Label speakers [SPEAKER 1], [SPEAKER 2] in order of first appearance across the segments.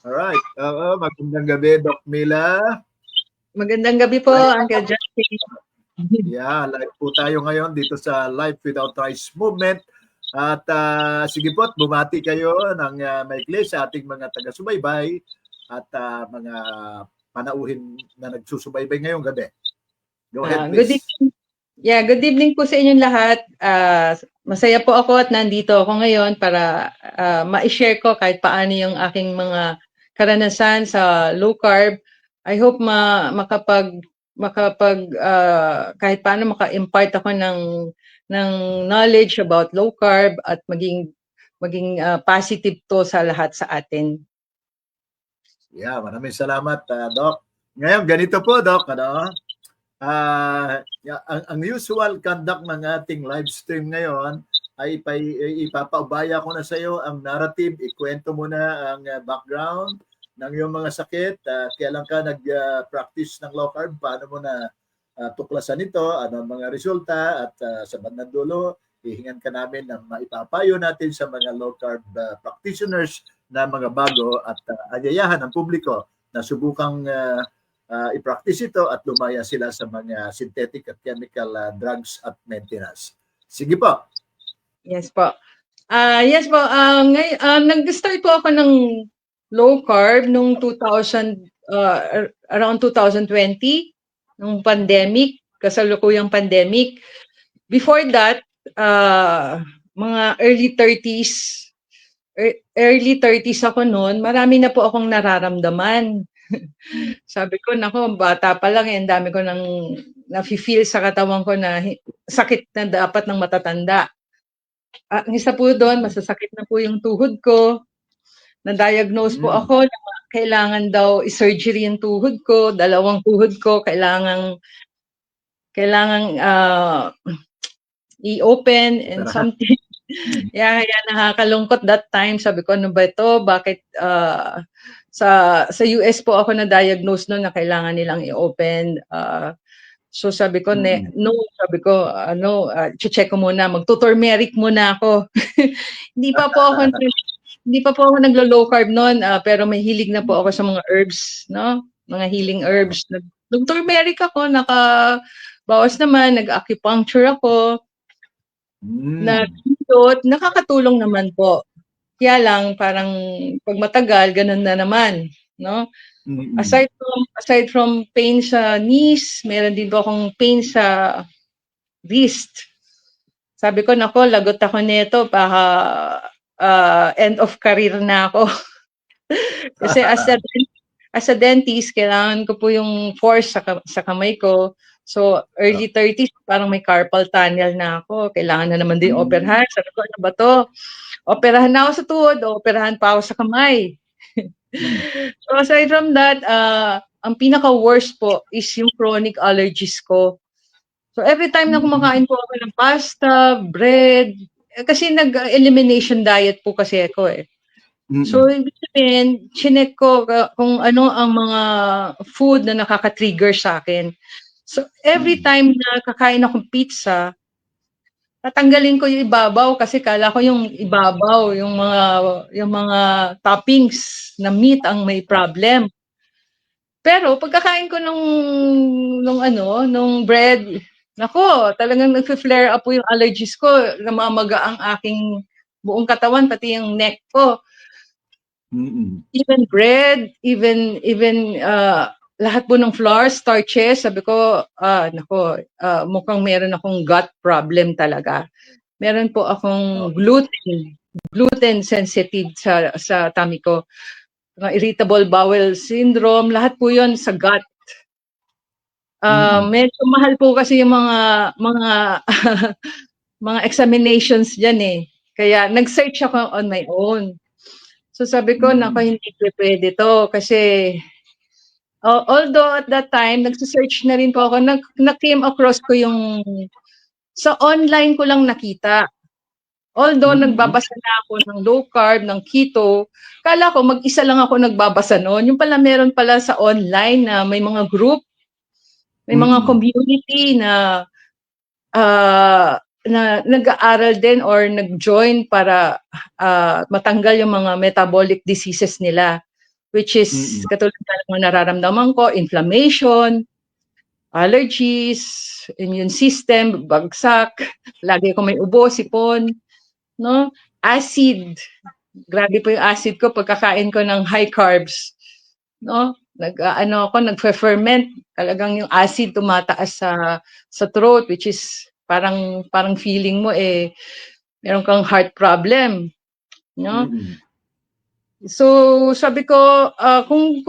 [SPEAKER 1] Alright. Magandang gabi, Doc Mila.
[SPEAKER 2] Magandang gabi po, Uncle Justin.
[SPEAKER 1] Yeah, live po tayo ngayon dito sa Life Without Rice Movement. At sige po, bumati kayo ng maikli sa ating mga taga-subaybay at mga panauhin na nagsusubaybay ngayong gabi. Go ahead,
[SPEAKER 2] Good
[SPEAKER 1] please.
[SPEAKER 2] evening. Good evening po sa inyong lahat. Masaya po ako at nandito ako ngayon para ma-share ko kahit paano yung aking mga karanasan sa low carb. I hope makapag kahit paano maka-impart ako ng knowledge about low carb at maging positive to sa lahat sa atin.
[SPEAKER 1] Yeah, maraming salamat, Doc. Ngayon, ganito po, Doc, ang usual conduct ng ating live stream ngayon ay ipapaubaya ko na sa iyo ang narrative, ikwento mo na ang background ng iyong mga sakit, kailan ka nag-practice ng low carb, paano mo na tuklasan ito, ano ang mga resulta, at sa bandang dulo, hihingan ka namin ng maipapayo natin sa mga low carb practitioners na mga bago at anyayahan ng publiko na subukang i-practice ito at lumaya sila sa mga synthetic at chemical drugs at maintenance. Sige po.
[SPEAKER 2] Yes po. Yes po. Nag-start po ako ng low carb nung 2000, around 2020, nung pandemic, kasalukuyang pandemic. Before that, mga early 30s ako noon, marami na po akong nararamdaman. Sabi ko, nako, bata pa lang, ang dami ko nang nafe-feel sa katawan ko na sakit na dapat ng matatanda. Ang isa po doon, masasakit na po yung tuhod ko. Na-diagnose po ako na kailangan daw i-surgery yung tuhod ko, dalawang tuhod ko, kailangan i-open and something. Kaya nakakalungkot that time. Sabi ko, ano ba ito? Bakit sa US po ako na-diagnose noon na kailangan nilang i-open. So sabi ko, no, sabi ko, check ko muna, magtuturmeric muna ako. Hindi pa po ako naglo-low carb noon, pero may hilig na po ako sa mga herbs, no? Mga healing herbs. Nag-turmeric ako, nakabawas naman, nag-acupuncture ako. Nakakatulong naman po. Kaya lang, parang pag matagal, ganun na naman, no? Aside from pain sa knees, meron din po akong pain sa wrist. Sabi ko, nako, lagot ako nito, baka end of career na ako. Kasi as a dentist, kailangan ko po yung force sa kamay ko. So, early 30s, parang may carpal tunnel na ako. Kailangan na naman din operahan. Sabi ko, ano ba to? Operahan na ako sa tuhod, operahan pa ako sa kamay. So aside from that, ang pinaka-worst po is yung chronic allergies ko. So every time na kumakain po ako ng pasta, bread, kasi nag-elimination diet po kasi ako eh. So ibig sabihin, chinek ko kung ano ang mga food na nakaka-trigger sa akin. So every time na kakain akong pizza, tatanggalin ko yung ibabaw kasi kala ko yung ibabaw, yung mga toppings na meat ang may problem. Pero pagkakain ko nung bread, nako, talagang nagfe-flare up po yung allergies ko, namamaga ang aking buong katawan, pati yung neck ko. Even bread, even lahat po ng flour, starches, sabi ko, mukhang meron akong gut problem talaga. Meron po akong gluten sensitive sa tummy ko. Irritable bowel syndrome, lahat po 'yon sa gut. Medyo mahal po kasi yung mga mga examinations diyan eh. Kaya nag-search ako on my own. So sabi ko, nako, hindi pwede to kasi although at that time nagse-search na rin po ako, na-came across ko yung sa online ko lang nakita. Although nagbabasa na ako ng low carb, ng keto, kala ko mag-isa lang ako nagbabasa noon. Yung pala meron pala sa online na may mga group, may mga community na nag-aaral din or nag-join para matanggal yung mga metabolic diseases nila. which is katulad ng mga nararamdaman ko, inflammation, allergies, immune system, bagsak, lagi ko may ubo, sipon, no? Acid, grabe po yung acid ko pagkakain ko ng high carbs, no? Nagfe-ferment, talagang yung acid tumataas sa throat, which is parang feeling mo meron kang heart problem, no? So sabi ko kung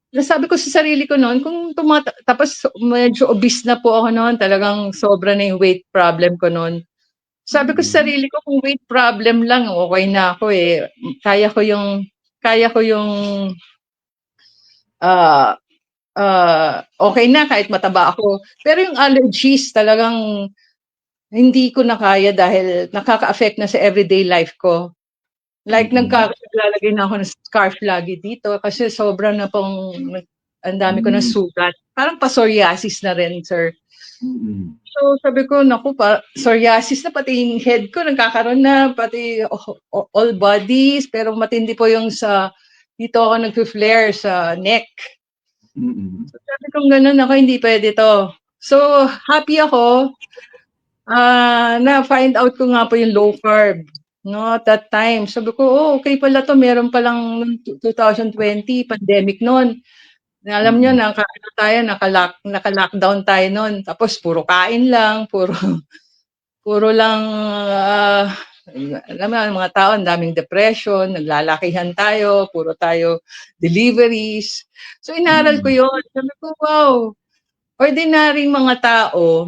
[SPEAKER 2] nasabi ko sa sarili ko noon, tapos medyo obese na po ako noon, talagang sobra na yung weight problem ko noon. Sabi ko sa sarili ko, kung weight problem lang, okay na ako Kaya ko yung okay na kahit mataba ako. Pero yung allergies talagang hindi ko na kaya dahil nakaka-affect na sa everyday life ko. Like naglalagay na ako ng scarf lagi dito kasi sobra na pong ang dami ko ng sugat. Parang pa-psoriasis na rin, sir. So sabi ko, naku, psoriasis na, pati yung head ko nagkakaroon na, pati all bodies, pero matindi po yung dito ako nag-flare sa neck. So sabi ko, ganun ako, hindi pwede to. So happy ako, na-find out ko nga po yung low carb. No, at that time, sabi ko, okay pala to, meron palang 2020, pandemic noon. Alam niyo, naka-lockdown tayo noon. Tapos puro kain lang, puro lang, alam mo, mga tao, ang daming depression, naglalakihan tayo, puro tayo deliveries. So inaral ko yun. Sabi ko, wow, ordinaryong mga tao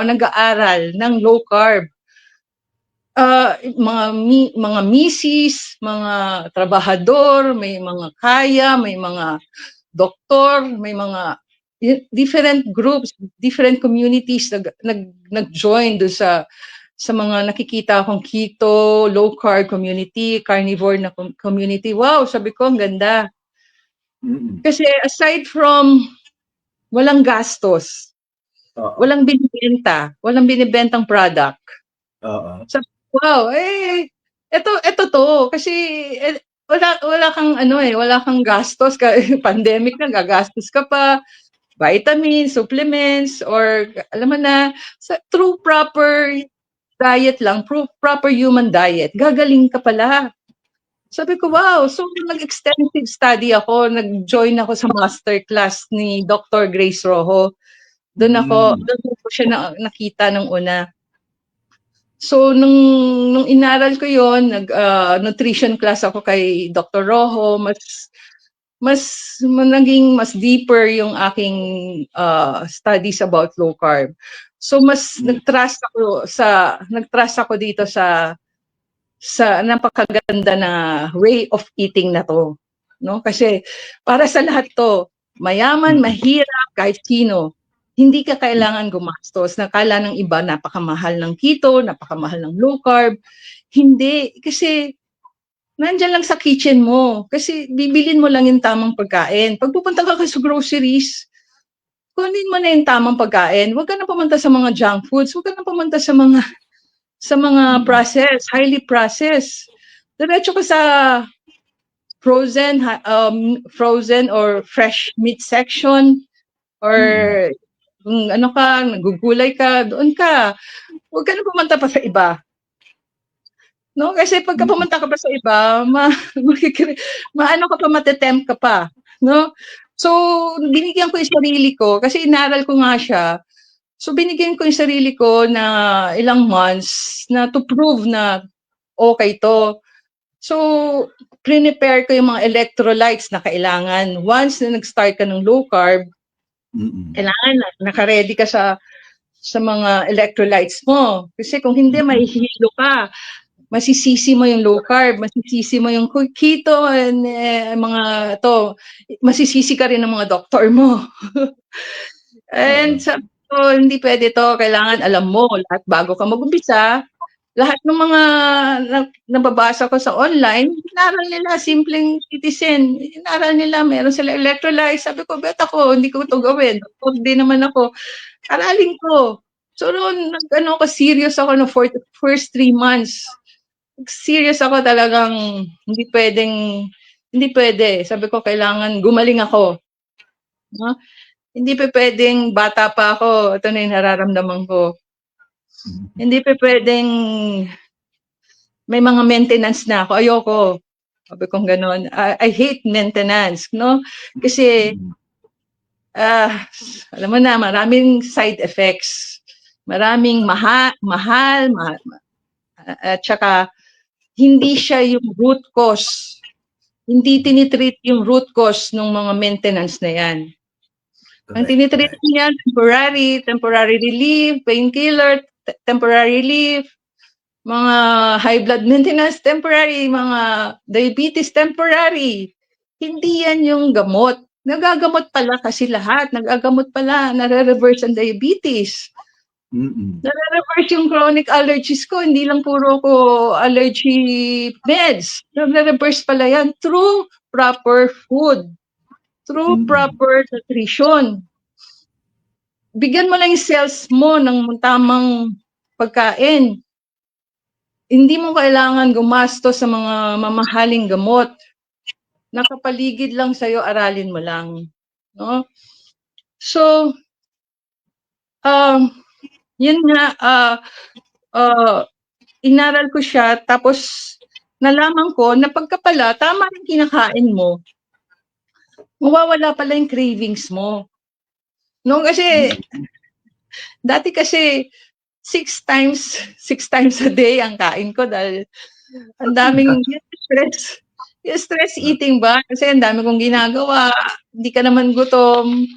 [SPEAKER 2] nag-aaral ng low carb. Mga misis, mga trabahador, may mga kaya, may mga doktor, may mga different groups, different communities nag-join doon sa mga nakikita akong keto, low carb community, carnivore na community. Wow, sabi ko, ang ganda. Kasi aside from walang gastos, walang binibentang product. Wow, ito to kasi wala kang gastos, pandemic na, gagastos ka pa, vitamins, supplements, or alam mo na, through proper diet lang, proper human diet, gagaling ka pala. Sabi ko, wow, so nag-extensive study ako, nag-join ako sa masterclass ni Dr. Grace Rojo. Doon ko siya nakita ng una. So, nung inaral ko yon, nutrition class ako kay Dr. Rojo, naging mas deeper yung aking studies about low carb. So, mas nag-trust ako dito sa napakaganda na way of eating na to, no? Kasi para sa lahat to, mayaman, mahirap, kahit sino, hindi ka kailangan gumastos. Nakala ng iba, napakamahal ng keto, napakamahal ng low carb. Hindi, kasi nandyan lang sa kitchen mo. Kasi bibilin mo lang yung tamang pagkain. Pag pupunta ka sa groceries, kunin mo na yung tamang pagkain. Huwag ka na pumunta sa mga junk foods. Huwag ka na pumunta sa mga processed, highly processed. Diretso ka sa frozen or fresh meat section, or kung nagugulay ka, doon ka. Huwag ka na pumunta pa sa iba. No? Kasi pagka pumunta ka pa sa iba, matetempt ka pa. No? So, binigyan ko yung sarili ko, kasi inaral ko nga siya. So, binigyan ko yung sarili ko na ilang months na to prove na okay to. So, prepare ko yung mga electrolytes na kailangan. Once na nag-start ka ng low carb, kailangan naka-ready ka sa mga electrolytes mo. Kasi kung hindi, mahihilo ka. Masisisi mo yung low carb, masisisi mo yung keto, and mga masisisi ka rin ng mga doktor mo. And so, hindi pwede to. Kailangan alam mo lahat bago ka mag-umpisa. Lahat ng mga nababasa ko sa online, inaral nila, simpleng citizen. Inaral nila, meron sila electrolytes. Sabi ko, bet ako, hindi ko ito gawin. Huwag din naman ako. Aralin ko. So, noon, serious ako no first 3 months. serious ako talagang hindi pwede. Sabi ko, kailangan gumaling ako. No? Hindi pwedeng bata pa ako, ito na yung nararamdaman ko. Hindi pwedeng may mga maintenance na ako. Ayoko. Sabi kong gano'n. I hate maintenance, no? Kasi, alam mo na, maraming side effects. Maraming mahal, at saka, hindi siya yung root cause. Hindi tinitreat yung root cause ng mga maintenance na yan. Ang tinitreat niya, temporary relief, painkiller, temporary relief, mga high blood maintenance, temporary, mga diabetes, temporary. Hindi yan yung gamot. Nagagamot pala kasi lahat. Nagagamot pala, nare-reverse ang diabetes. Nare-reverse yung chronic allergies ko. Hindi lang puro ko allergy meds. Nare-reverse pala yan through proper food. Through proper nutrition. Bigyan mo lang yung cells mo ng tamang pagkain. Hindi mo kailangan gumastos sa mga mamahaling gamot. Nakapaligid lang sa'yo, aralin mo lang. No? So, yun nga, inaral ko siya, tapos nalaman ko na pagka pala, tama yung kinakain mo, mawawala pala yung cravings mo. No, kasi, dati kasi, 6 times a day ang kain ko dahil ang daming stress. Yung stress eating ba? Kasi ang dami kong ginagawa. Hindi ka naman gutom.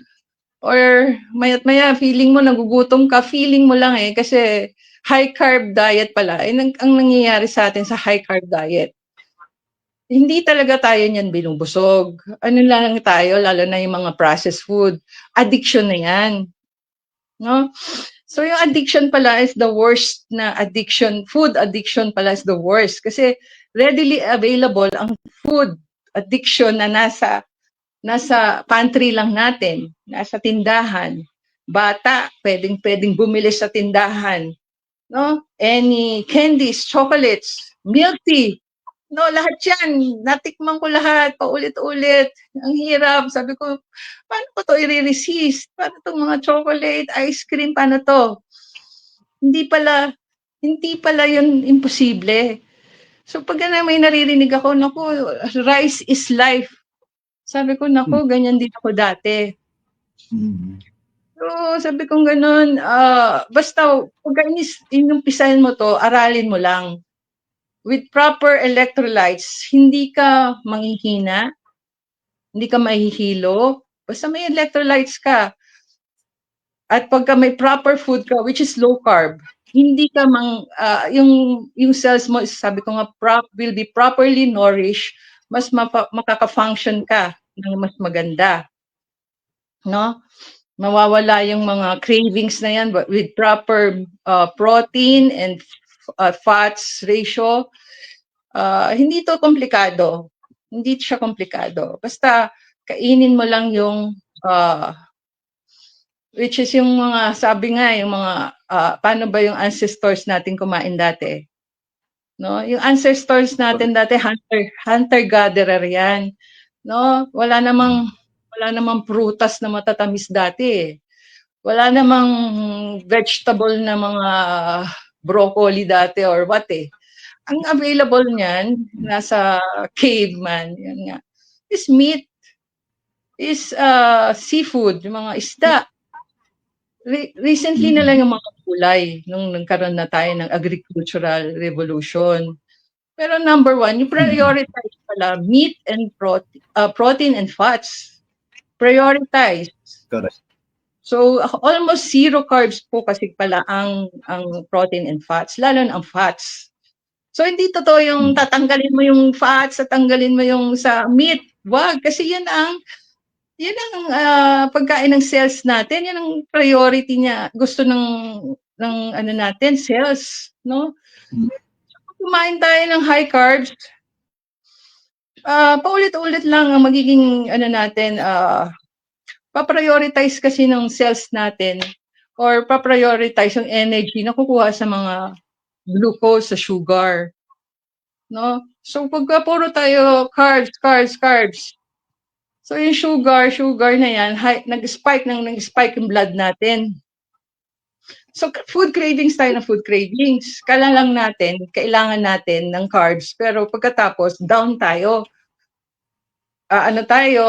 [SPEAKER 2] Or maya't maya, feeling mo nagugutom ka. Feeling mo lang eh. Kasi high carb diet pala. Ang nangyayari sa atin sa high carb diet. Hindi talaga tayo niyan binubusog. Ano lang tayo, lalo na yung mga processed food. Addiction na yan. No? So yung addiction pala is the worst na addiction. Food addiction pala is the worst. Kasi readily available ang food addiction na nasa pantry lang natin, nasa tindahan. Bata, pwedeng bumili sa tindahan. No? Any candies, chocolates, milk tea. No, lahat yan. Natikman ko lahat, paulit-ulit. Ang hirap. Sabi ko, paano ko to i-resist? Paano itong mga chocolate, ice cream, paano to? Hindi pala yun imposible. So pag may naririnig ako, naku, rice is life. Sabi ko, naku, ganyan din ako dati. So sabi ko ganun, basta pag inumpisahan mo to, aralin mo lang. With proper electrolytes, hindi ka manghihina, hindi ka mahihilo, basta may electrolytes ka. At pagka may proper food ka, which is low carb, hindi ka yung cells mo, sabi ko nga, will be properly nourished, mas makaka-function ka ng mas maganda. No? Mawawala yung mga cravings na yan with proper protein and fats ratio. Hindi to komplikado. Hindi siya komplikado. Basta kainin mo lang yung which is yung mga, sabi nga, yung mga paano ba yung ancestors natin kumain dati? No? Yung ancestors natin dati hunter-gatherer yan. No? Wala namang prutas na matatamis dati. Wala namang vegetable na mga broccoli dati or what eh. Ang available niyan, nasa caveman, yan nga, is meat, is seafood, yung mga isda. Recently na lang yung mga gulay, nung nagkaroon na tayo ng agricultural revolution. Pero number one, yung prioritize pala, meat and protein and fats. Prioritize.
[SPEAKER 1] Correct.
[SPEAKER 2] So, almost zero carbs po kasi pala ang protein and fats, lalo na ang fats. So, hindi totoo yung tatanggalin mo yung fats, tatanggalin mo yung sa meat. Wag, kasi yan ang pagkain ng cells natin, yan ang priority niya. Gusto ng ano natin, cells, no? So, kumain tayo ng high carbs, paulit-ulit lang ang magiging ano natin, pa-prioritize kasi ng cells natin or pa-prioritize yung energy na kukuha sa mga glucose, sa sugar. no? So pagka puro tayo carbs, carbs, carbs. So yung sugar na yan, nag-spike yung blood natin. So food cravings tayo na food cravings. Kala lang natin, kailangan natin ng carbs, pero pagkatapos down tayo. Ano tayo,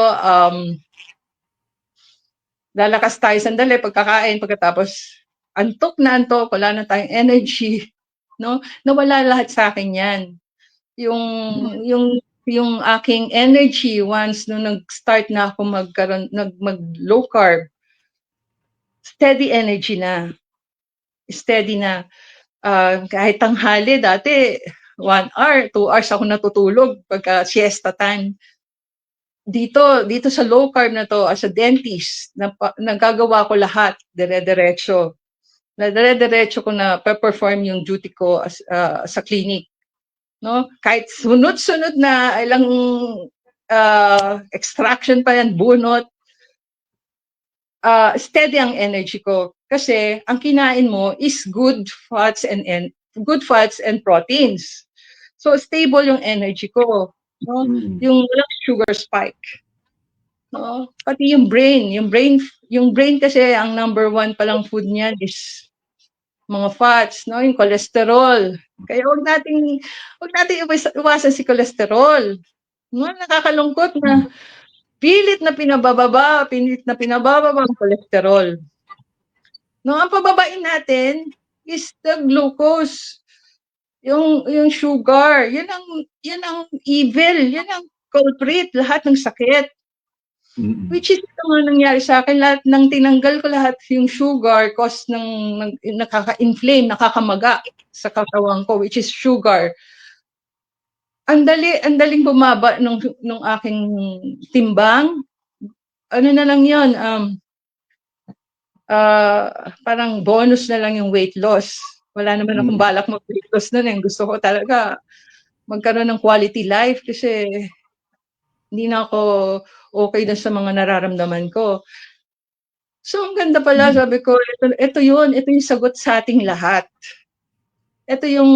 [SPEAKER 2] lalakas tayo sandali pagkakain, pagkatapos antok na antok, wala na tayong energy, no? Nawala lahat sa akin 'yan. Yung aking energy once nung nag-start na ako mag low carb, steady energy na. Steady na. Kahit tanghali dati 1 hour, 2 hours ako natutulog pagka siesta time. Dito sa low carb na to, as a dentist, nagagawa ko lahat dire-diretso. Dire-diretso ko na perform yung duty ko sa clinic, no? Kahit sunod-sunod na ilang extraction pa yan, bunot, steady ang energy ko kasi ang kinain mo is good fats and proteins. So stable yung energy ko, no? Yung walang sugar spike. No? Pati yung brain kasi ang number 1 palang food niyan is mga fats, no? Yung cholesterol. Kaya wag nating iwasan si cholesterol. No? Nakakalungkot na pilit na pinabababa ang cholesterol. No, ang pababain natin is the glucose. Yung sugar, yun ang evil, yun ang culprit lahat ng sakit. Which is ito nga nangyari sa akin, lahat ng tinanggal ko lahat yung sugar cause ng nakaka-inflame, nakakamaga sa katawan ko, which is sugar. Ang daling bumaba nung aking timbang. Ano na lang yun, parang bonus na lang yung weight loss. Wala naman akong balak mag-weight loss nun. Gusto ko talaga magkaroon ng quality life kasi hindi na ako okay na sa mga nararamdaman ko. So, ang ganda pala, sabi ko, ito yung sagot sa ating lahat. Ito yung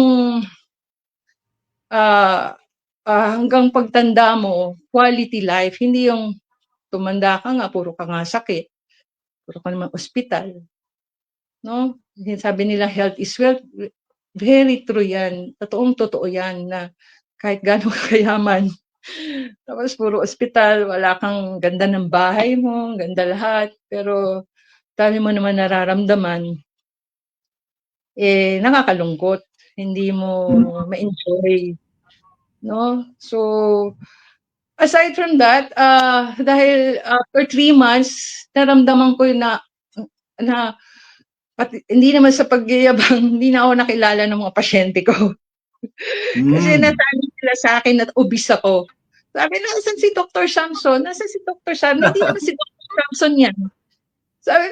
[SPEAKER 2] hanggang pagtanda mo, quality life, hindi yung tumanda ka nga, puro ka nga sakit, puro ka naman ospital. No? Sabi nila, health is wealth. Very true yan. Totoo yan na kahit gano'ng kayaman, tapos puro ospital, wala kang ganda ng bahay mo, ganda lahat, pero dami mo naman nararamdaman, nakakalungkot. Hindi mo ma-enjoy. No? So, aside from that, dahil after 3 months, naramdaman ko na hindi naman sa pagyayabang, hindi na ako nakilala ng mga pasyente ko. Kasi nasabi sila sa akin at obese ako. Sabi, nasan si Dr. Samson? Nasan si Dr. Samson? Hindi naman si Dr. Samson yan. Sabi,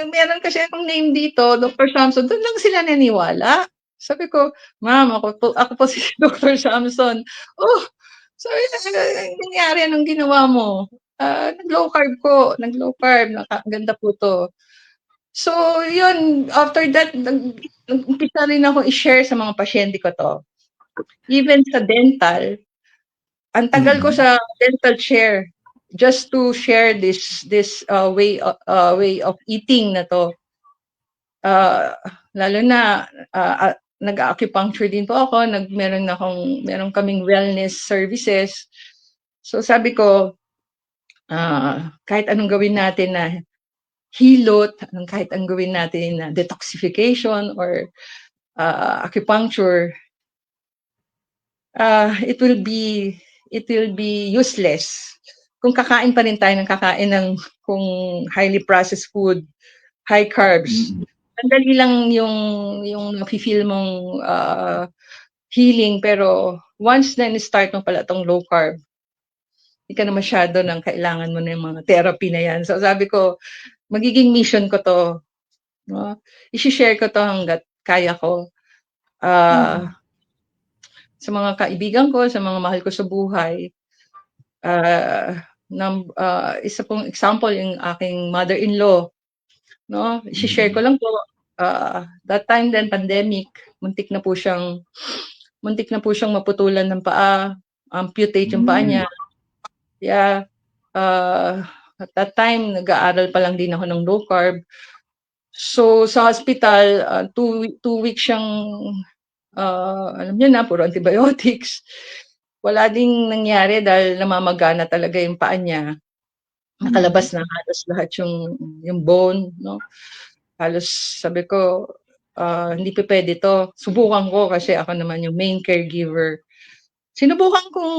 [SPEAKER 2] meron kasi akong name dito, Dr. Samson. Doon lang sila naniwala. Sabi ko, ma'am, ako po si Dr. Samson. Oh, sabi, nangyari, anong ginawa mo? Nag-low carb, ganda po to. So, yun, after that, nag-umpisa rin ako i-share sa mga pasyente ko to. Even sa dental, ang tagal ko sa dental chair just to share this way of eating na to. Lalo na nag-acupuncture din po ako, meron kaming wellness services. So sabi ko, kahit anong gawin natin na hilot, kahit anong gawin natin na detoxification or acupuncture, it will be useless kung kakain pa rin tayo ng kung highly processed food, high carbs. Ang dali lang yung nafe-feel mong healing, pero once na start mo pala tong low carb, hindi ka na masyado nang kailangan mo na yung mga therapy na yan. So sabi ko, magiging mission ko to. No? I-share ko to hanggat kaya ko. Sa mga kaibigan ko, sa mga mahal ko sa buhay. Isa pong example, yung aking mother-in-law. No? I-share ko lang po, that time then, pandemic, muntik na po siyang muntik na po siyang maputulan ng paa, amputate yung paa niya. Yeah, at that time, nag-aaral pa lang din ako ng low carb. So, sa hospital, 2 weeks siyang, alam niyo na, puro antibiotics. Wala ding nangyari dahil namamagana talaga yung paa niya. Nakalabas na halos lahat yung bone, no? Halos sabi ko, hindi pa pwede to. Subukan ko kasi ako naman yung main caregiver. Sinubukan kong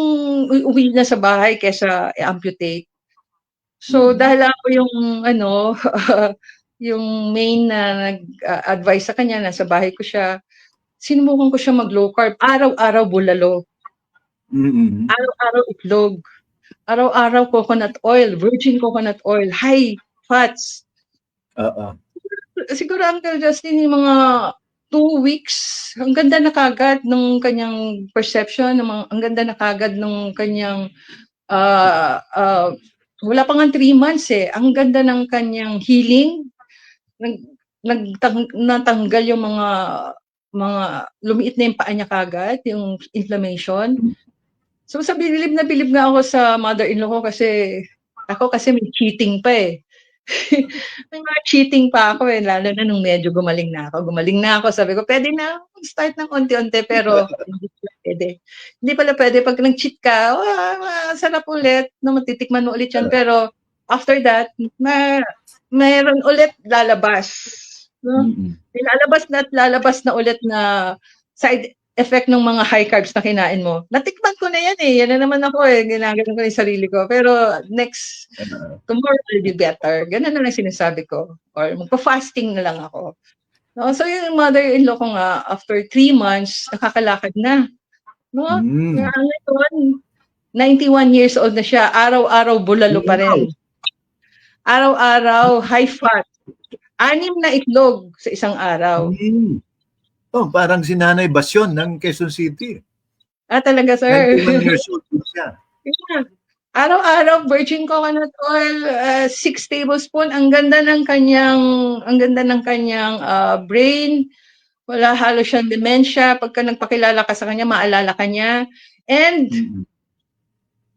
[SPEAKER 2] uwi na sa bahay kesa i-amputate. So, dahil ako yung, yung main na nag-advise sa kanya, nasa bahay ko siya, sinubukan ko siya mag-low carb. Araw-araw bulalo. Araw-araw itlog. Araw-araw coconut oil, virgin coconut oil, high fats. Siguro Uncle Justin, yung mga 2 weeks, ang ganda na kagad ng kanyang perception, ang ganda na kagad ng kanyang, wala pa nga 3 months eh, ang ganda ng kanyang healing, natanggal yung mga lumiit na yung paa niya kagad, yung inflammation. So bilib na bilib nga ako sa mother-in-law ko kasi may cheating pa eh. May mga cheating pa ako eh, lalo na nung medyo gumaling na ako. Sabi ko, pwede na start ng konti-unti pero hindi pala pwede. Hindi pala pwede pag nag-cheat ka, sarap ulit, no, matitikman mo ulit yan. Pero after that, mayroon ulit lalabas. No? Lalabas na ulit na side effect ng mga high carbs na kinain mo. Natikman ko na yan eh. Yan na naman ako eh. Ginagawa ko yung sarili ko. Pero tomorrow will be better. Ganun na lang sinasabi ko. Or magpa-fasting na lang ako. No? So yung mother-in-law ko nga, after 3 months, nakakalakad na. No? Ngayon, 91 years old na siya. Araw-araw bulalo pa rin. Araw-araw high fat. 6 na itlog sa isang araw.
[SPEAKER 1] Oh, parang si Nanay Basyon ng Quezon City.
[SPEAKER 2] Talaga, sir?
[SPEAKER 1] 91 years old siya.
[SPEAKER 2] Yeah. Araw-araw virgin coconut oil, 6 tablespoon. Ang ganda ng kanyang brain. Wala halos siyang dementia. Pagka nagpakilala ka sa kanya, maalala ka niya. And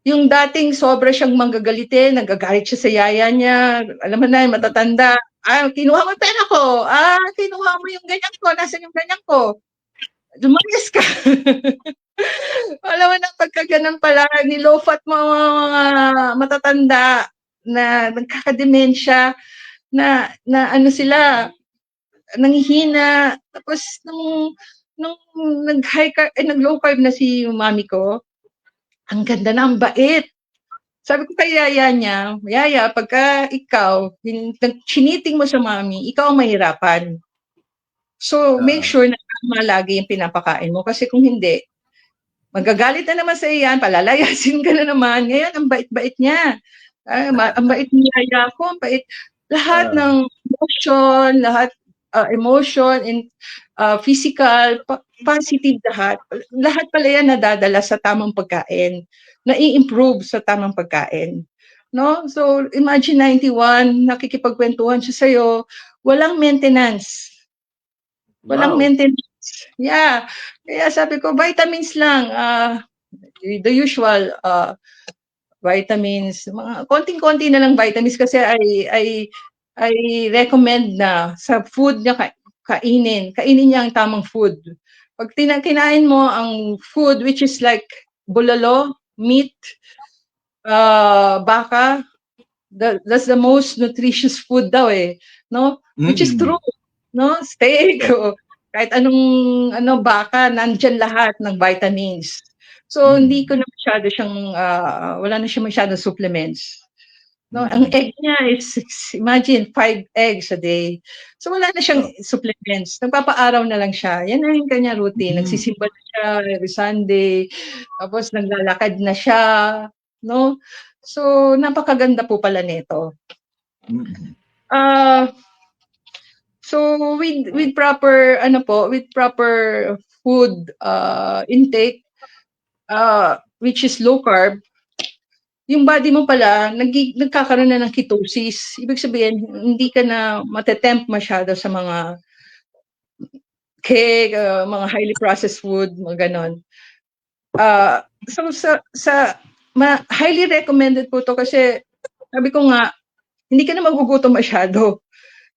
[SPEAKER 2] yung dating sobra siyang manggagalitin, nagagalit siya sa yaya niya. Alam mo na, matatanda. Kinuha mo yung pera ko. Kinuha mo yung ganyan ko. Nasaan yung ganyan ko? Lumayas ka. Alam mo na, pagka ganun pala, nilofat mo mga matatanda na nagkakademensya, na ano sila, nanghihina. Tapos, nung nag-low carb na si mami ko, ang ganda na, ang bait. Sabi ko kay yaya niya, yaya, pagka ikaw, chiniting mo sa mami, ikaw ang mahirapan. So, make sure na tama lagi yung pinapakain mo. Kasi kung hindi, magagalit na naman sa iyan, palalayasin ka na naman. Ngayon, ang bait-bait niya. Ang bait ni yaya ko, ang bait. Lahat ng emotion, and physical, positive lahat. Lahat pala yan nadadala sa tamang pagkain. Na-i-improve sa tamang pagkain. No? So, imagine 91, nakikipagkwentuhan siya sa'yo, walang maintenance. Walang maintenance. Yeah. Kaya sabi ko, vitamins lang. The usual vitamins. Mga konting-konti na lang vitamins kasi I recommend na sa food niya kainin. Kainin niya ang tamang food. Pag kinain mo ang food which is like bulalo, meat, baka, that's the most nutritious food daw eh, no? Which is true, no? Steak, kahit anong baka, nandyan lahat ng vitamins. So hindi ko na masyado siyang wala na siya masyadong supplements. No, ang egg niya is imagine 5 eggs a day. So wala na siyang supplements. Nagpapaaraw na lang siya. Yan na yung kanya routine. Nagsisimba na siya every Sunday. Tapos naglalakad na siya, no? So napakaganda po pala nito. So with proper food intake, which is low carb, yung body mo pala nagkakaroon na ng ketosis. Ibig sabihin, hindi ka na matetempt masyado sa mga cake, mga highly processed food, mga ganon. So highly recommended po to kasi sabi ko nga, hindi ka na magugutom masyado.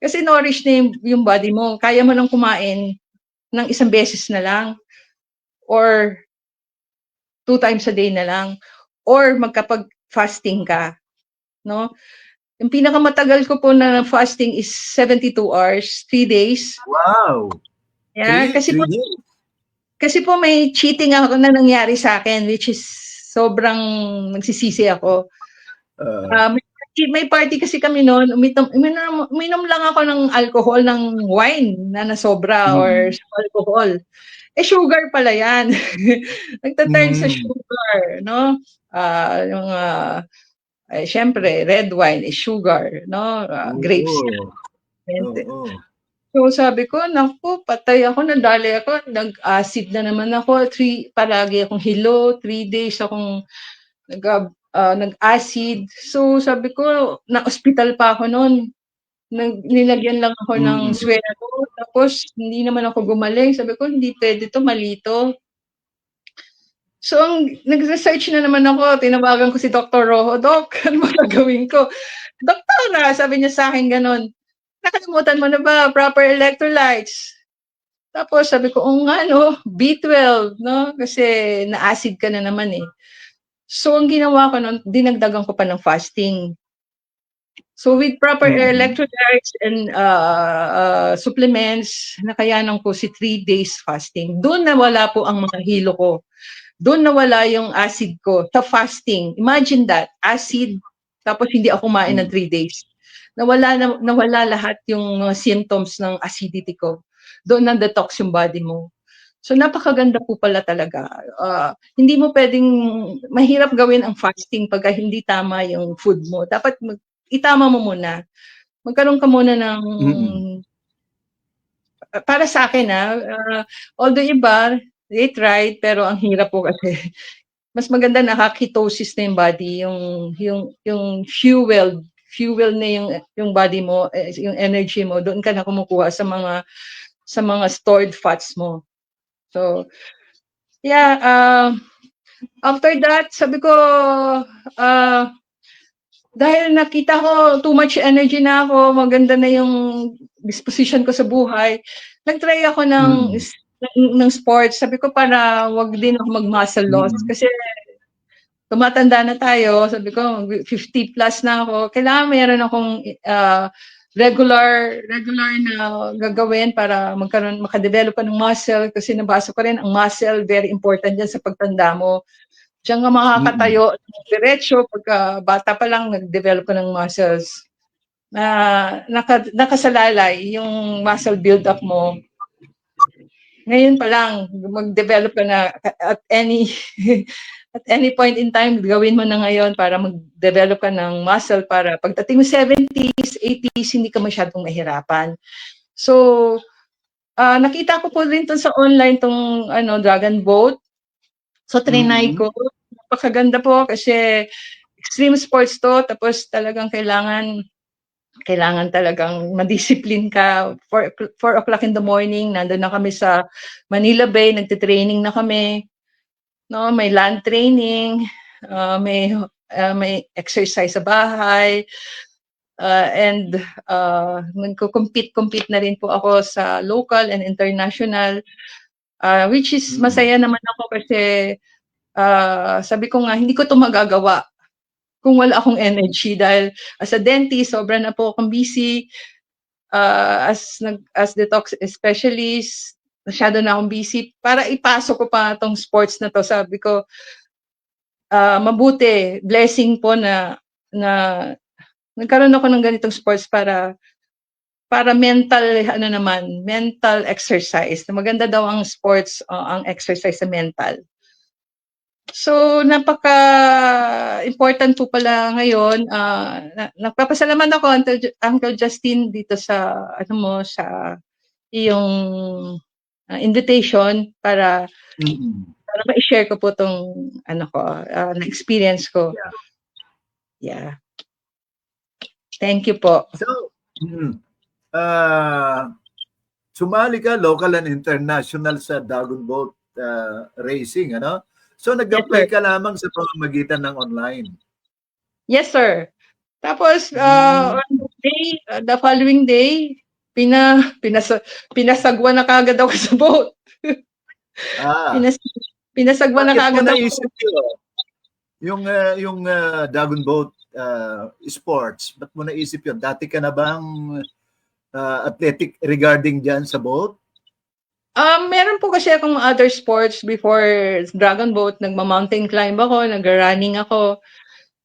[SPEAKER 2] Kasi nourish na yung body mo. Kaya mo lang kumain ng isang beses na lang or 2 times a day na lang or magkapag-fasting ka, no? Yung pinakamatagal ko po na fasting is 72 hours, 3 days.
[SPEAKER 1] Wow!
[SPEAKER 2] Yeah, kasi po,
[SPEAKER 1] 3 days?
[SPEAKER 2] kasi po may cheating ako na nangyari sa akin which is sobrang nagsisisi ako. May party kasi kami noon, uminom lang ako ng alcohol, ng wine na nasobra or alcohol. Sugar pala yan. Nagta-turn sa sugar, no? Yung syempre, red wine is sugar, no? Grapes yan. So sabi ko, naku, patay ako, nadali ako, nag-acid na naman ako, palagi akong hilo, 3 days akong nag-acid. So sabi ko, na-hospital pa ako noon. Nilagyan lang ako ng swero, tapos hindi naman ako gumaling. Sabi ko, hindi pwede to, malito. So, nag-research na naman ako, tinawagan ko si Dr. Rojo, Doc, ano ba gagawin ko? Doktora, sabi niya sa akin ganon, nakalimutan mo na ba, proper electrolytes? Tapos sabi ko, nga no, B12, no? Kasi na-acid ka na naman eh. So, ang ginawa ko noon, dinagdagan ko pa ng fasting. So, with proper electrolytes and supplements, nakayanan ko si 3 days fasting. Doon nawala po ang mga hilo ko. Doon nawala yung acid ko sa fasting. Imagine that, acid, tapos hindi ako kumain ng 3 days. Nawala lahat yung symptoms ng acidity ko. Doon na-detox yung body mo. So napakaganda po pala talaga. Hindi mo pwedeng, mahirap gawin ang fasting pag hindi tama yung food mo. Dapat itama mo muna. Magkaroon ka muna ng, para sa akin although iba, they tried, pero ang hirap po kasi. Mas maganda nakaketosis na yung body, yung fuel na yung body mo, yung energy mo, doon ka na kumukuha sa mga stored fats mo. So, yeah, after that, sabi ko, dahil nakita ko too much energy na ako, maganda na yung disposition ko sa buhay, nag-try ako ng sports. Sabi ko para wag din ako mag-muscle loss kasi tumatanda na tayo, sabi ko 50 plus na ako, kailangan mayroon akong regular na gagawin para makadevelop ka ng muscle kasi nabasa ko rin ang muscle very important yan sa pagtanda mo. Diyan ka makakatayo diretso pagka bata pa lang nag-develop ka ng muscles. Nakasalalay yung muscle build up mo. Ngayon pa lang mag-develop ka na at any point in time, gawin mo na ngayon para mag-develop ka ng muscle para pagdating mo 70s, 80s, hindi ka masyadong mahirapan. So, nakita ko po rin sa online tong Dragon Boat. So, trinay ko. Napakaganda po kasi extreme sports to. Tapos talagang kailangan talagang madiscipline ka. 4 o'clock in the morning, nandun na kami sa Manila Bay, nagtitraining na kami. No, may land training, may exercise sa bahay, and nagko-compete na rin po ako sa local and international, which is masaya naman ako kasi sabi ko nga hindi ko 'to magagawa kung wala akong energy dahil as a dentist sobra na po akong busy, as detox specialist masyado na akong busy para ipasok ko pa tong sports na 'to. Sabi ko mabuti, blessing po na nagkaroon ako ng ganitong sports para mental exercise. Na maganda daw ang sports, ang exercise sa mental. So napaka-important po pala ngayon. Nagpapasalamat ako Uncle Justin dito sa sa iyong invitation para ma-share ko po tong na experience ko. Yeah. Thank you po.
[SPEAKER 1] So, sumali ka local and international sa Dragon Boat racing, ano? So nag-apply ka lamang sa pamamagitan ng online.
[SPEAKER 2] Yes, sir. Tapos,
[SPEAKER 1] Hmm.
[SPEAKER 2] on the following day, pinasagwa na kaagad ako sa boat.
[SPEAKER 1] Ah,
[SPEAKER 2] Pinasagwa na
[SPEAKER 1] bakit mo
[SPEAKER 2] kaagad ako.
[SPEAKER 1] naisip yun? Yung Dragon Boat sports, ba't mo naisip yun? Dati ka na bang athletic regarding dyan sa boat?
[SPEAKER 2] Meron po kasi akong other sports before Dragon Boat. Nagma-mountain climb ako, nag-running ako.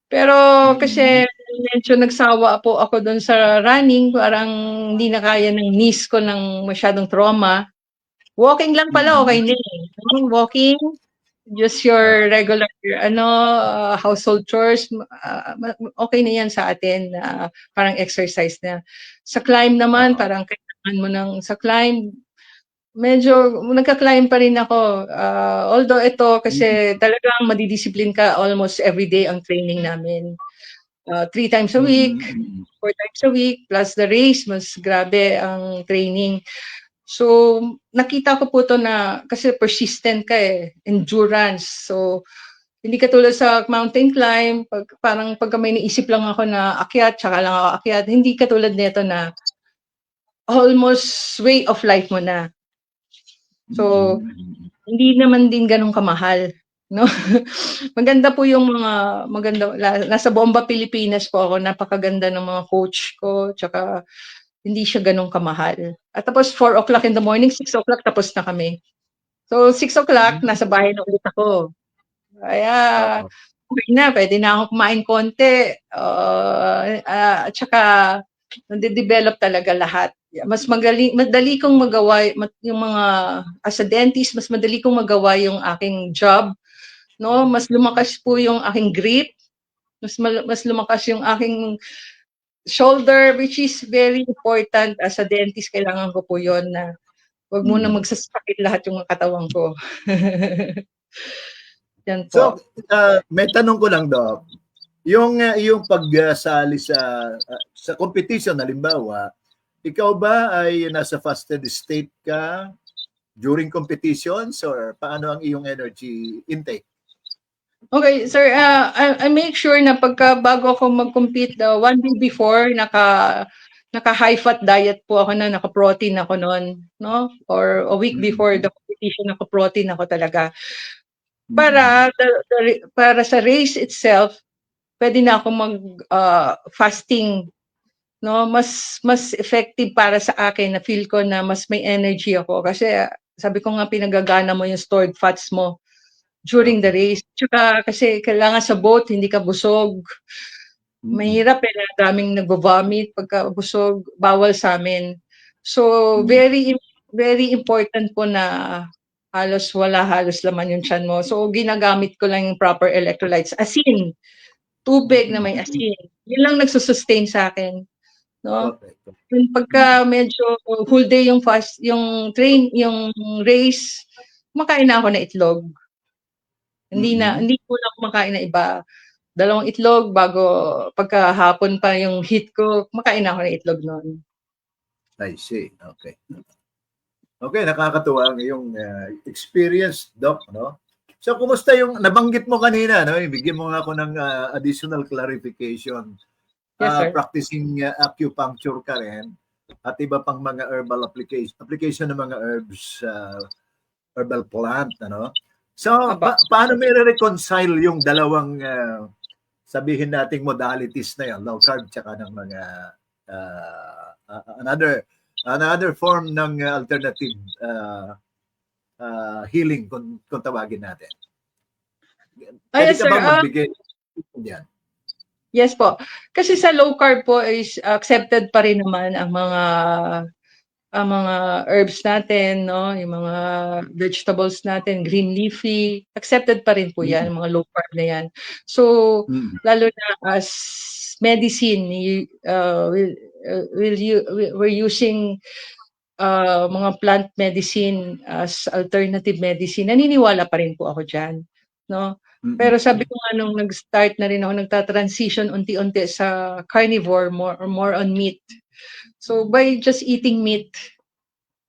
[SPEAKER 2] Pero kasi medyo nagsawa po ako doon sa running, parang hindi na kaya ng knees ko ng masyadong trauma. Walking lang pala, okay na eh. Walking, just your regular household chores, okay na yan sa atin, parang exercise na. Sa climb naman, parang kailangan mo sa climb, medyo nagka-climb pa rin ako. Although ito kasi talagang madidisiplin ka almost every day ang training namin. 3 times a week, 4 times a week, plus the race, mas grabe ang training. So, nakita ko po to na kasi persistent ka eh, endurance. So, hindi katulad sa mountain climb, parang pagka may naisip lang ako na akyat, tsaka lang ako akyat, hindi katulad nito na almost way of life mo na. So, hindi naman din ganun kamahal, no? Maganda po yung nasa Bomba, Pilipinas po ako, napakaganda ng mga coach ko, tsaka hindi siya ganun kamahal. At tapos 4 o'clock in the morning, 6 o'clock tapos na kami. So 6 o'clock, nasa bahay na ulit ako. Kaya, okay na, pwede na akong kumain konti. At saka, nade-develop talaga lahat. Mas madali kong magawa yung mga, as a dentist, mas madali kong magawa yung aking job. No? Mas lumakas po yung aking grip. Mas lumakas yung aking shoulder, which is very important as a dentist. Kailangan ko po yun na wag muna magsasakit lahat yung katawan ko. Yan po.
[SPEAKER 1] So, may tanong ko lang, Doc. Yung pagsali sa competition, halimbawa, ikaw ba ay nasa fasted state ka during competitions or paano ang iyong energy intake?
[SPEAKER 2] Okay, sir, I make sure na bago ako mag-compete, 1 day before, naka high fat diet po ako, na naka-protein ako noon, no? Or a week before the competition, naka-protein ako talaga. Para sa race itself, pwede na ako mag fasting, no? Mas effective para sa akin, na feel ko na mas may energy ako kasi sabi ko nga, pinagagana mo yung stored fats mo during the race. Tsaka kasi kailangan sa boat, hindi ka busog. Mahirap eh, daming nagvo-vomit pagka busog, bawal sa amin. So, very very important po na halos laman yung tiyan mo. So, ginagamit ko lang yung proper electrolytes. Asin, tubig na may asin. Yun lang nagsusustain sa akin. No? Yung pagka medyo whole day yung race, kumakain na ako na itlog. Hindi ko na kumakain na iba. 2 itlog bago pagkahapon pa yung heat ko, kumakain na ako ng itlog noon.
[SPEAKER 1] I see. Okay. Okay, nakakatuwa ang iyong experience, Doc, no? So, kumusta yung nabanggit mo kanina, no? Bigyan mo nga ako ng additional clarification.
[SPEAKER 2] Yes, sir.
[SPEAKER 1] Practicing acupuncture ka rin at iba pang mga herbal application ng mga herbs, herbal plant, ano? So, paano may reconcile yung dalawang sabihin nating modalities na yan, low carb tsaka ng mga another form ng alternative healing kung tawagin natin. Pwede ka ba magbigay yan?
[SPEAKER 2] Yes po. Kasi sa low carb po is accepted pa rin naman ang mga herbs natin, no? Yung mga vegetables natin, green leafy, accepted pa rin po yan, mga low carb na yan. So, lalo na as medicine, we're using mga plant medicine as alternative medicine. Naniniwala pa rin po ako dyan, no? Pero sabi ko nga, nung nag-start na rin ako, nagta-transition unti-unti sa carnivore, more on meat. So by just eating meat,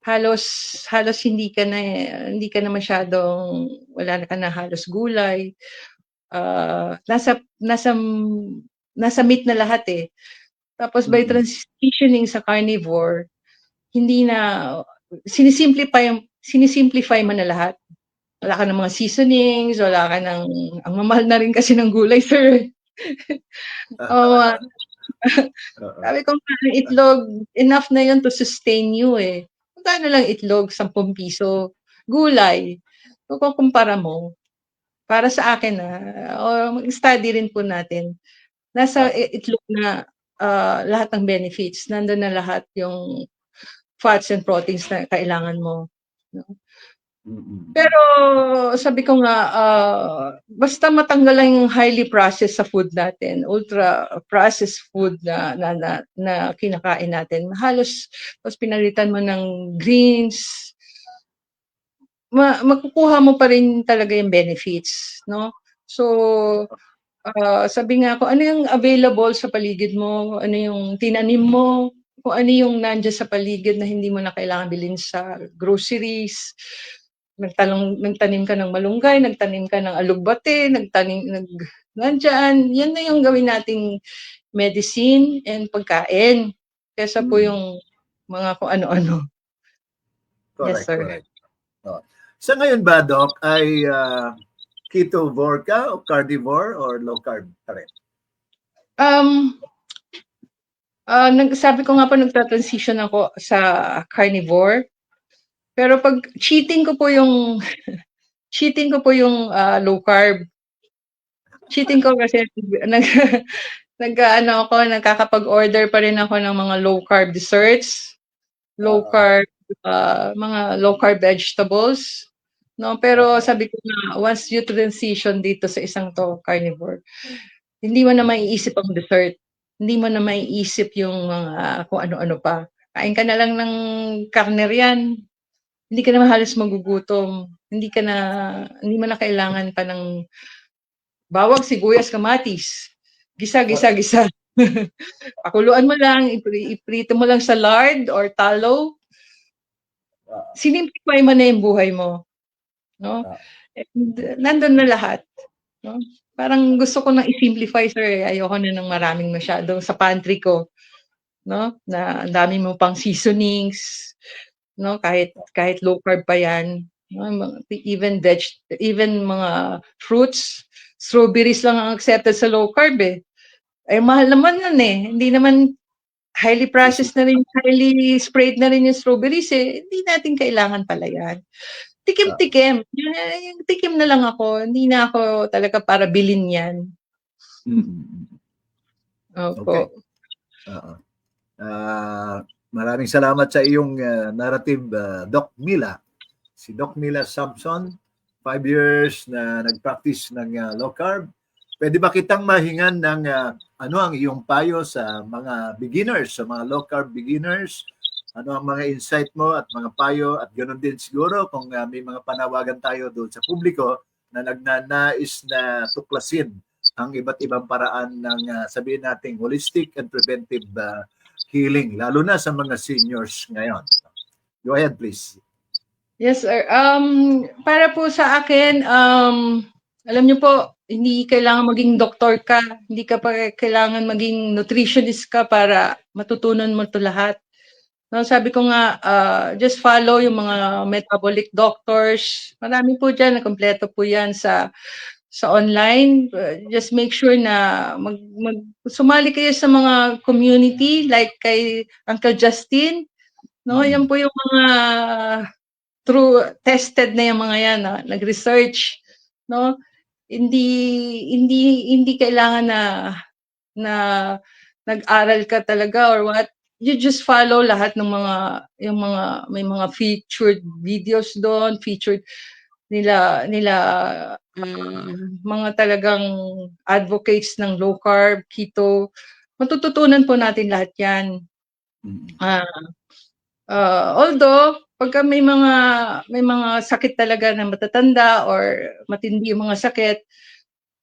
[SPEAKER 2] halos hindi ka na masyadong wala ka na halos gulay. Nasa meat na lahat eh. Tapos by transitioning sa carnivore, hindi na sinisimplify mo na lahat. Wala ka ng mga seasonings, wala ka ng ang mamahal na rin kasi ng gulay, sir. Oo, sabi ko nga itlog, enough na 'yun to sustain you eh. Magkano lang itlog, 10 piso. Gulay, kung kukumpara mo, para sa akin mag-study rin po natin. Nasa itlog na lahat ng benefits, nandun na lahat yung fats and proteins na kailangan mo. No? Pero sabi ko nga, basta matanggal lang yung highly processed sa food natin, ultra processed food na kinakain natin. Halos pinalitan mo ng greens, makukuha mo pa rin talaga yung benefits, no? So, sabi nga ko, ano yung available sa paligid mo, ano yung tinanim mo, kung ano yung nandiyan sa paligid na hindi mo na kailangan bilhin sa groceries. Nagtanim ka ng malunggay, nagtanim ka ng alugbate, nandiyan, yan na yung gawin nating medicine and pagkain. Kesa po yung mga kung ano-ano.
[SPEAKER 1] Correct,
[SPEAKER 2] Yes, sir.
[SPEAKER 1] correct. Sa ngayon ba, Doc, ay ketovore ka o carnivore or low carb ka rin?
[SPEAKER 2] Sabi ko nga po, nagta-transition ako sa carnivore. Pero pag cheating ko po yung low carb. Cheating ko kasi nagkakapag-order pa rin ako ng mga low carb desserts, mga low carb vegetables. No, pero sabi ko na once you transition dito sa isang to carnivore, hindi mo na maiisip ang dessert. Hindi mo na maiisip yung mga kung ano-ano pa. Kain ka na lang ng karne riyan. Hindi ka na halos magugutom. Hindi mo na kailangan pa ng bawang, sibuyas, kamatis. Gisa. Pakuluan mo lang, iprito mo lang sa lard or tallow. Sinimplify mo na yung buhay mo. No? Nandun na lahat. No? Parang gusto ko nang i-simplify, sir. Ayoko na ng maraming masyado sa pantry ko. No? Na ang dami mo pang seasonings. No? Kahit low carb pa yan. No? Even mga fruits, strawberries lang ang accepted sa low carb eh. Ay mahal naman yun eh. Hindi naman highly processed na rin, highly sprayed na rin yung strawberries eh. Hindi natin kailangan pala yan. Tikim-tikim. Yung tikim na lang ako. Hindi na ako talaga para bilhin yan.
[SPEAKER 1] Okay. Maraming salamat sa iyong narrative, Doc Mila. Si Doc Mila Samson, 5 years na nag-practice ng low carb. Pwede ba kitang mahingan ng ano ang iyong payo sa mga beginners, sa mga low carb beginners? Ano ang mga insight mo at mga payo, at ganoon din siguro kung may mga panawagan tayo doon sa publiko na nagnanais na tuklasin ang iba't ibang paraan ng sabihin nating holistic and preventive healing, lalo na sa mga seniors ngayon. Go ahead, please.
[SPEAKER 2] Yes, sir. Para po sa akin, alam niyo po, hindi kailangan maging doktor ka, hindi ka pa kailangan maging nutritionist ka para matutunan mo to lahat. No, sabi ko nga, just follow yung mga metabolic doctors. Marami po dyan, kompleto po yan sa online. Just make sure na sumali kayo sa mga community like kay Uncle Justin. No, yan po yung mga true tested na yung mga yan, nag-research, no? Hindi kailangan na nag-aral ka talaga or what. You just follow lahat ng may mga featured videos doon, featured nila mga talagang advocates ng low carb, keto. Matututunan po natin lahat 'yan. Although pagka may mga sakit talaga na matatanda or matindi yung mga sakit,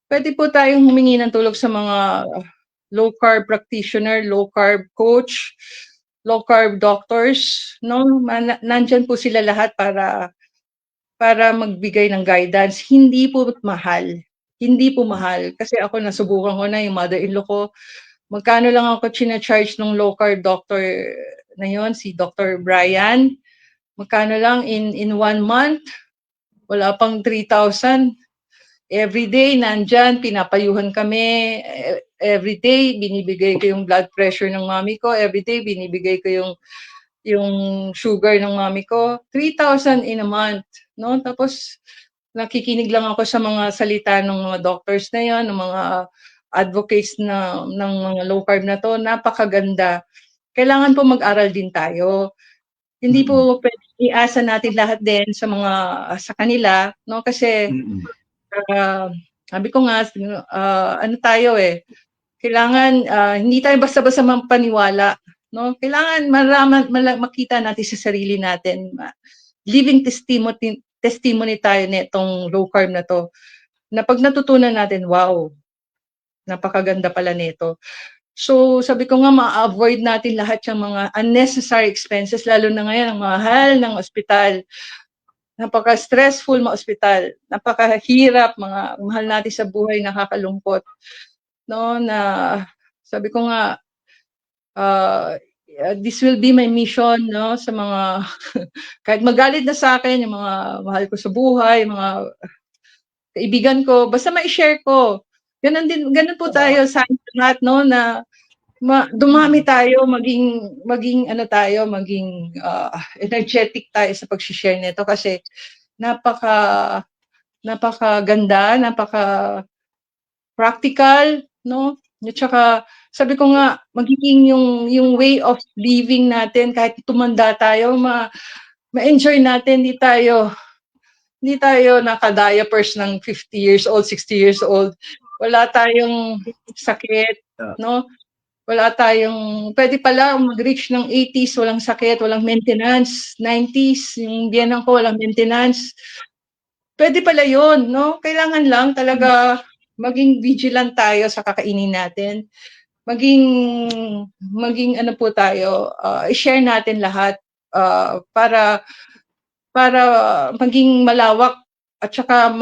[SPEAKER 2] pwede po tayong humingi ng tulong sa mga low carb practitioner, low carb coach, low carb doctors, no? Nandyan po sila lahat para magbigay ng guidance. Hindi po mahal. Hindi po mahal. Kasi ako nasubukan ko na yung mother-in-law ko. Magkano lang ako charge ng low carb doctor na yon, si Dr. Brian. Magkano lang in 1 month? Wala pang 3,000. Every day, nandyan, pinapayuhan kami. Every day, binibigay ko yung blood pressure ng mami ko. Every day, binibigay ko yung sugar ng mami ko. 3,000 in a month. No? Tapos, nakikinig lang ako sa mga salita ng mga doctors na yon, ng mga advocates ng mga low carb na to. Napakaganda. Kailangan po mag-aral din tayo. Hindi po pwede iasa natin lahat din sa kanila, no? Kasi sabi ko nga, ano tayo kailangan hindi tayo basta-basta mapaniwala, no? Kailangan makita natin sa sarili natin. Living testimony tayo nitong low carb na to. Na pag natutunan natin, wow, napakaganda pala nito. So, sabi ko nga, ma-avoid natin lahat yung mga unnecessary expenses, lalo na ngayon, ang mahal ng ospital. Napaka-stressful mga ospital. Napakahirap, mga mahal natin sa buhay, nakakalungkot. No, na sabi ko nga, this will be my mission, no, sa mga, kahit magalit na sa akin, yung mga mahal ko sa buhay, mga kaibigan ko, basta ma-share ko. Ganun po tayo sa lahat, no, na dumami tayo, maging ano tayo, maging energetic tayo sa pag-share nito kasi napakaganda, practical, no? At saka sabi ko nga, magiging yung way of living natin kahit tumanda tayo, ma-enjoy natin, hindi tayo naka-diapers ng 50 years old, 60 years old. Wala tayong sakit, no? Wala tayong, pwede pala mag-reach ng 80s, walang sakit, walang maintenance, 90s, yung biyenan ko, walang maintenance. Pwede pala yun, no? Kailangan lang talaga maging vigilant tayo sa kakainin natin. Maging ano po tayo, i-share natin lahat para maging malawak at saka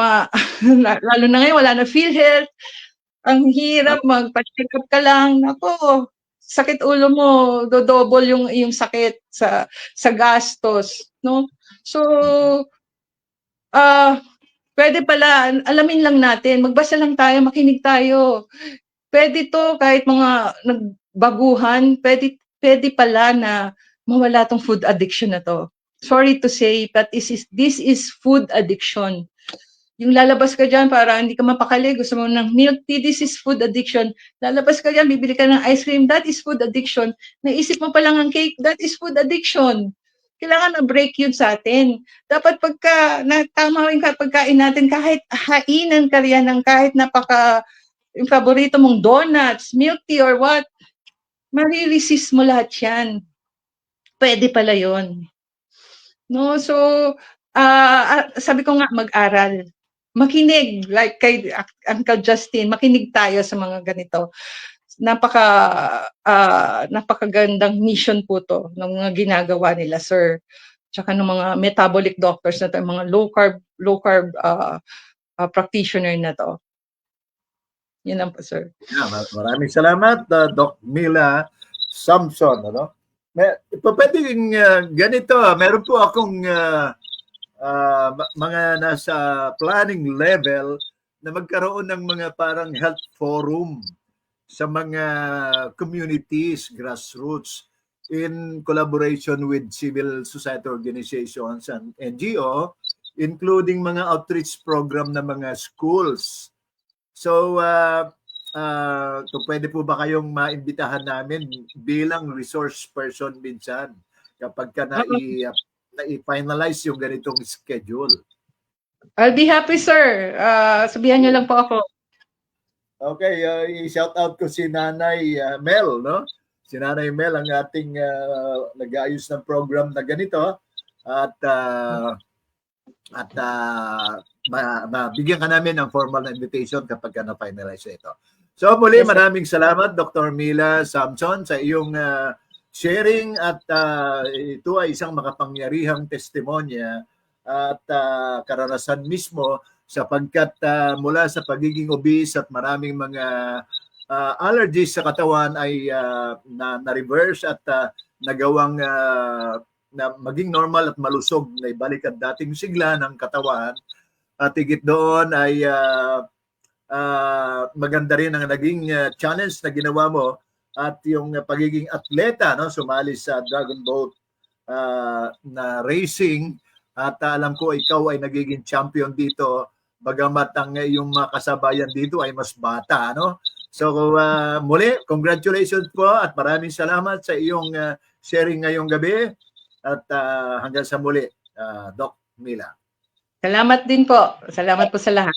[SPEAKER 2] lalo na ngayon, wala na PhilHealth. Ang hirap magpa-check up ka lang. Nako, sakit ulo mo, double yung sakit sa gastos, no? So, pwede pala, alamin lang natin, magbasa lang tayo, makinig tayo. Pwede to kahit mga nagbaguhan, pwede pala na mawala tong food addiction na to. Sorry to say, but this is food addiction. Yung lalabas ka dyan para hindi ka mapakali, gusto mo ng milk tea, this is food addiction. Lalabas ka dyan, bibili ka ng ice cream, that is food addiction. Naisip mo pa lang ang cake, that is food addiction. Kailangan na break yun sa atin. Dapat tama yung pagkain natin, kahit hainan ka riyan ng kahit yung paborito mong donuts, milk tea or what, mariresist mo lahat yan. Pwede pala yun. No, so, sabi ko nga, mag-aral. Makinig, like kay Uncle Justin, makinig tayo sa mga ganito. Napakagandang mission po to ng mga ginagawa nila, sir. Tsaka ng mga metabolic doctors na to, mga low carb practitioner na to. Yun lang po, sir.
[SPEAKER 1] Maraming salamat, Doc Mila Samson. Ano? Pwedeng ganito, meron po akong mga nasa planning level na magkaroon ng mga parang health forum sa mga communities, grassroots, in collaboration with civil society organizations and NGO, including mga outreach program ng mga schools. So, kung pwede po ba kayong maimbitahan namin bilang resource person minsan kapag ka na-finalize yung ganitong schedule?
[SPEAKER 2] I'll be happy, sir. Sabihan niyo lang po ako.
[SPEAKER 1] Okay, i-shout out ko si Nanay Mel, no? Si Nanay Mel ang ating nag-aayos ng program na ganito at mabigyan ka namin ng formal invitation kapag na-finalize ito. So muli, maraming salamat Dr. Mila Samson sa iyong sharing at ito ay isang makapangyarihang testimonya at karanasan mismo sapagkat mula sa pagiging obese at maraming mga allergies sa katawan ay na-reverse at nagawang na maging normal at malusog na ibalik ang dating sigla ng katawan. At higit doon ay maganda rin ang naging challenge na ginawa mo at yung pagiging atleta, no, sumali sa Dragon Boat na racing at alam ko ikaw ay nagiging champion dito bagamat ang iyong mga kasabayan dito ay mas bata, no? So muli, congratulations po at maraming salamat sa iyong sharing ngayong gabi at hanggang sa muli, Doc Mila.
[SPEAKER 2] Salamat din po. Salamat po sa lahat.